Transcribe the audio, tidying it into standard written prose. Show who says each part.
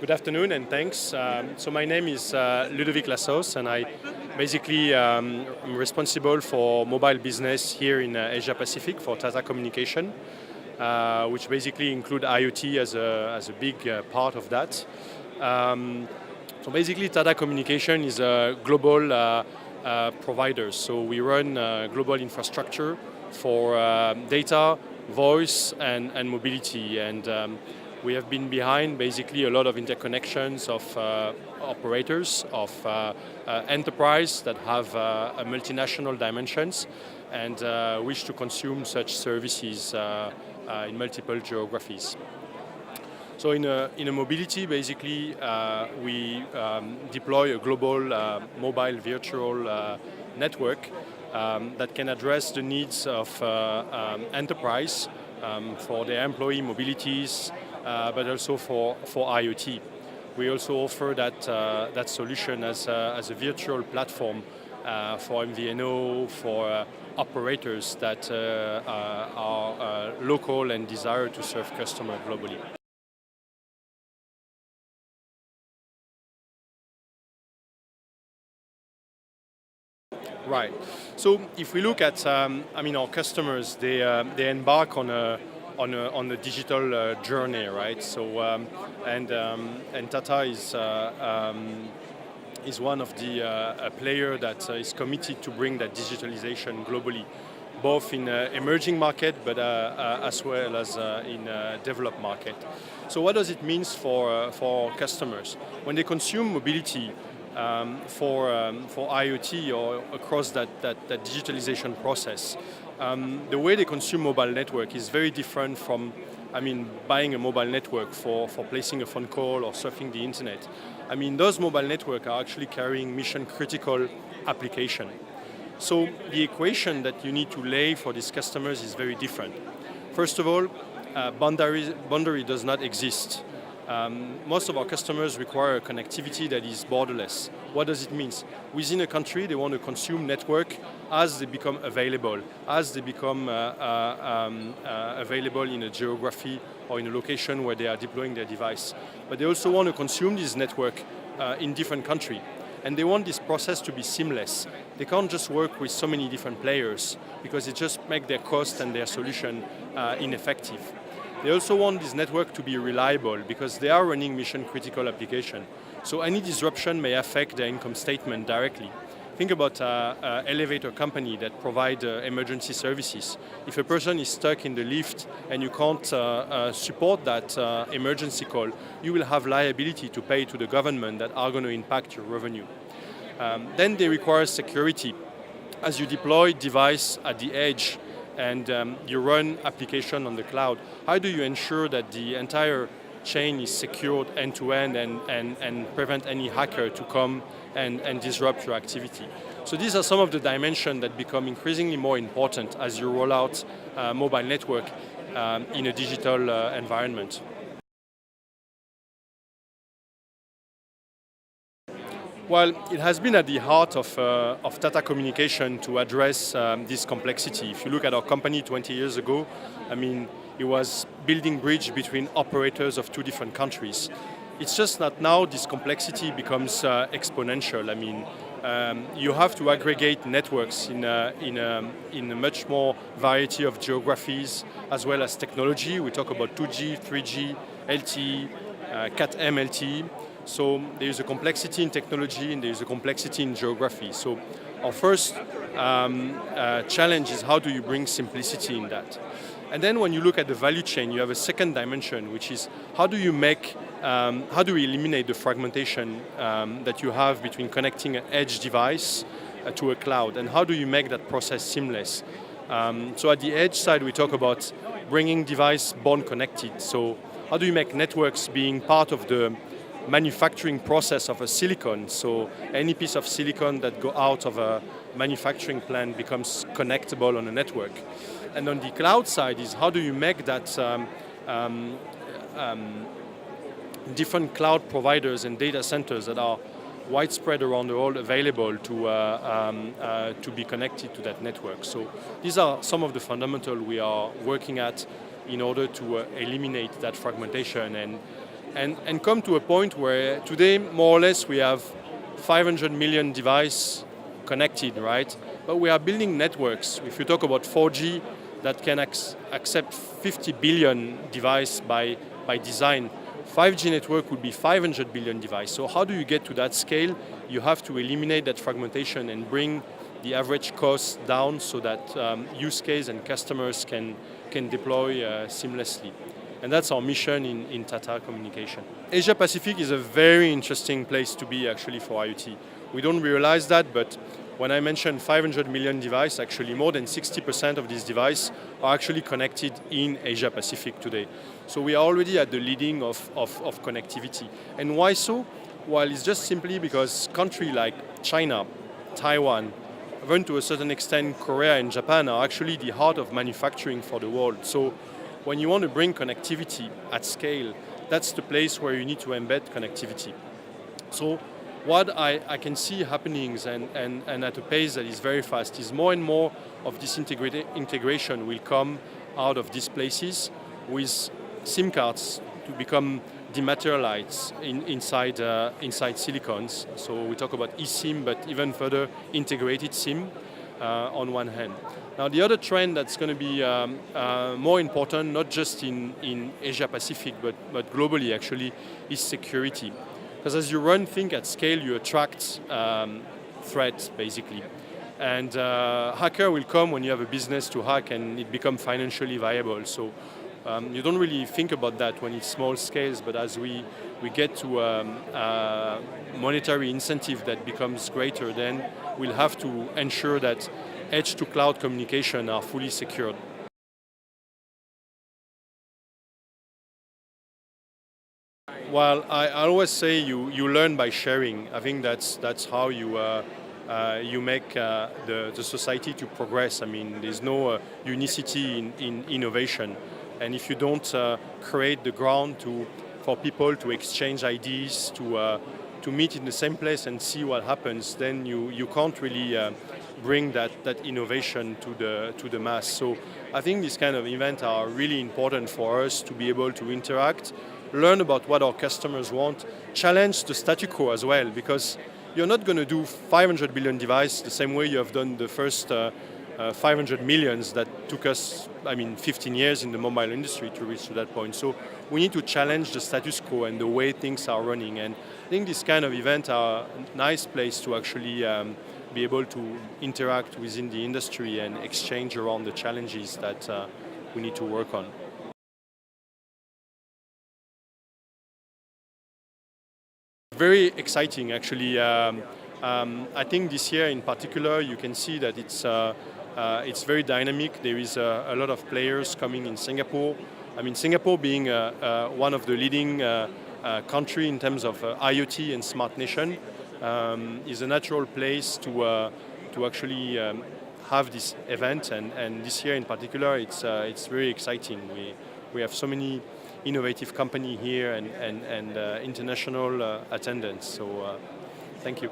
Speaker 1: Good afternoon and thanks. So my name is Ludovic Lassos and I basically am responsible for mobile business here in Asia Pacific for Tata Communication, which basically include IoT as a big part of that. So basically Tata Communication is a global provider. So we run global infrastructure for data, voice and mobility, and we have been behind basically a lot of interconnections of operators, of enterprise that have a multinational dimensions and wish to consume such services in multiple geographies. So in a mobility, basically, we deploy a global mobile virtual network that can address the needs of enterprise for their employee mobilities, but also for IoT. We also offer that solution as a virtual platform for MVNO, for operators that are local and desire to serve customers globally. Right. So if we look at, our customers, they embark on a digital journey, right? So and Tata is one of the a player that is committed to bring that digitalization globally, both in emerging market, but as well as in developed market. So what does it mean for customers when they consume mobility? For IoT or across that digitalization process, the way they consume mobile network is very different from, buying a mobile network for placing a phone call or surfing the internet. Those mobile networks are actually carrying mission critical application. So the equation that you need to lay for these customers is very different. First of all, boundary does not exist. Most of our customers require a connectivity that is borderless. What does it mean? Within a country, they want to consume network as they become available, as they become available in a geography or in a location where they are deploying their device. But they also want to consume this network in different countries. And they want this process to be seamless. They can't just work with so many different players because it just makes their cost and their solution ineffective. They also want this network to be reliable because they are running mission critical application. So any disruption may affect their income statement directly. Think about an elevator company that provide emergency services. If a person is stuck in the lift and you can't support that emergency call, you will have liability to pay to the government that are going to impact your revenue. Then they require security. As you deploy device at the edge, and you run application on the cloud, how do you ensure that the entire chain is secured end-to-end and prevent any hacker to come and disrupt your activity? So these are some of the dimensions that become increasingly more important as you roll out mobile network in a digital environment. Well, it has been at the heart of Tata Communication to address this complexity. If you look at our company 20 years ago, it was building bridge between operators of two different countries. It's just that now this complexity becomes exponential. You have to aggregate networks in a much more variety of geographies as well as technology. We talk about 2G, 3G, LTE, Cat-M LTE. So there is a complexity in technology and there is a complexity in geography. So our first challenge is how do you bring simplicity in that? And then when you look at the value chain, you have a second dimension, which is how do you eliminate the fragmentation that you have between connecting an edge device to a cloud, and how do you make that process seamless? So at the edge side, we talk about bringing device born connected. So how do you make networks being part of the manufacturing process of a silicon, so any piece of silicon that go out of a manufacturing plant becomes connectable on a network. And on the cloud side is how do you make that different cloud providers and data centers that are widespread around the world available to be connected to that network. So these are some of the fundamentals we are working at in order to eliminate that fragmentation and and come to a point where today, more or less, we have 500 million devices connected, right? But we are building networks. If you talk about 4G, that can accept 50 billion devices by design. 5G network would be 500 billion devices. So how do you get to that scale? You have to eliminate that fragmentation and bring the average cost down so that use case and customers can deploy seamlessly. And that's our mission in Tata Communication. Asia Pacific is a very interesting place to be actually for IoT. We don't realize that, but when I mentioned 500 million devices, actually more than 60% of these devices are actually connected in Asia Pacific today. So we are already at the leading of connectivity. And why so? Well, it's just simply because countries like China, Taiwan, even to a certain extent Korea and Japan are actually the heart of manufacturing for the world. So when you want to bring connectivity at scale, that's the place where you need to embed connectivity. So what I can see happening and at a pace that is very fast is more and more of this integration will come out of these places with SIM cards to become dematerialized inside silicons. So we talk about eSIM, but even further integrated SIM on one hand. Now the other trend that's going to be more important, not just in Asia Pacific, but globally actually, is security. Because as you run things at scale, you attract threats basically. And hacker will come when you have a business to hack and it becomes financially viable. So you don't really think about that when it's small scales, but as we get to monetary incentive that becomes greater, then we'll have to ensure that edge to cloud communication are fully secured. Well, I always say you learn by sharing. I think that's how you make the society to progress. I mean, there's no unicity in innovation. And if you don't create the ground for people to exchange ideas, to meet in the same place and see what happens, then you can't really bring that innovation to the mass. So I think these kind of events are really important for us to be able to interact, learn about what our customers want, challenge the status quo as well, because you're not going to do 500 billion devices the same way you have done the first 500 millions that took us, 15 years in the mobile industry to reach to that point. So we need to challenge the status quo and the way things are running. And I think this kind of event are a nice place to actually be able to interact within the industry and exchange around the challenges that we need to work on. Very exciting, actually. I think this year in particular, you can see that it's very dynamic. There is a lot of players coming in Singapore. Singapore being one of the leading country in terms of IoT and smart nation is a natural place to actually have this event. And this year in particular, it's very exciting. We have so many innovative company here and international attendance. So thank you.